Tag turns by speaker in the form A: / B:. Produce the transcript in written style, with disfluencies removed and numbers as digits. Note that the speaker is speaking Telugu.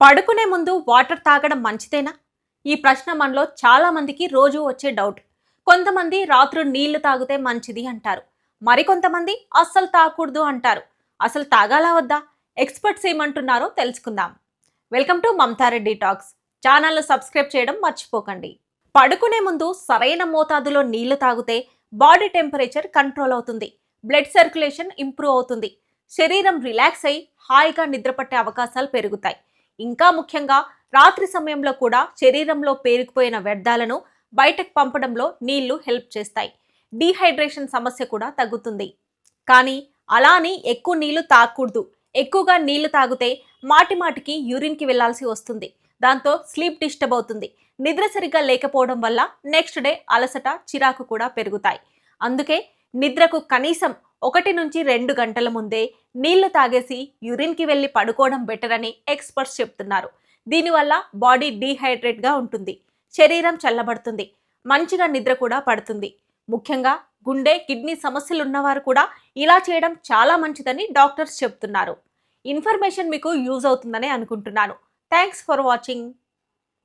A: పడుకునే ముందు వాటర్ తాగడం మంచిదేనా? ఈ ప్రశ్న మనలో చాలా మందికి రోజు వచ్చే డౌట్. కొంతమంది రాత్రి నీళ్లు తాగితే మంచిది అంటారు. మరికొంతమంది అస్సలు తాగకూడదు అంటారు. అసలు తాగాలా వద్దా? ఎక్స్పర్ట్స్ ఏమంటున్నారో తెలుసుకుందాం. Welcome to Mamata Reddy talks. ఛానల్ను సబ్స్క్రైబ్ చేయడం మర్చిపోకండి. పడుకునే ముందు సరైన మోతాదులో నీళ్లు తాగితే బాడీ టెంపరేచర్ కంట్రోల్ అవుతుంది. బ్లడ్ సర్క్యులేషన్ ఇంప్రూవ్ అవుతుంది. శరీరం రిలాక్స్ అయి హాయిగా నిద్రపట్టే అవకాశాలు పెరుగుతాయి. ఇంకా ముఖ్యంగా రాత్రి సమయంలో కూడా శరీరంలో పేరుకుపోయిన వ్యర్థాలను బయటకు పంపడంలో నీళ్లు హెల్ప్ చేస్తాయి. డీహైడ్రేషన్ సమస్య కూడా తగ్గుతుంది. కానీ అలా అని ఎక్కువ నీళ్లు తాగకూడదు. ఎక్కువగా నీళ్లు తాగితే మాటిమాటికి యూరిన్కి వెళ్లాల్సి వస్తుంది. దాంతో స్లీప్ డిస్టర్బ్ అవుతుంది. నిద్ర సరిగ్గా లేకపోవడం వల్ల నెక్స్ట్ డే అలసట, చిరాకు కూడా పెరుగుతాయి. అందుకే నిద్రకు కనీసం 1 నుంచి 2 గంటల ముందే నీళ్లు తాగేసి యూరిన్కి వెళ్ళి పడుకోవడం బెటర్ అని ఎక్స్పర్ట్స్ చెప్తున్నారు. దీనివల్ల బాడీ డీహైడ్రేట్గా ఉంటుంది, శరీరం చల్లబడుతుంది, మంచిగా నిద్ర కూడా పడుతుంది. ముఖ్యంగా గుండె, కిడ్నీ సమస్యలు ఉన్నవారు కూడా ఇలా చేయడం చాలా మంచిదని డాక్టర్స్ చెప్తున్నారు. ఇన్ఫర్మేషన్ మీకు యూజ్ అవుతుందని అనుకుంటున్నాను. Thanks for watching.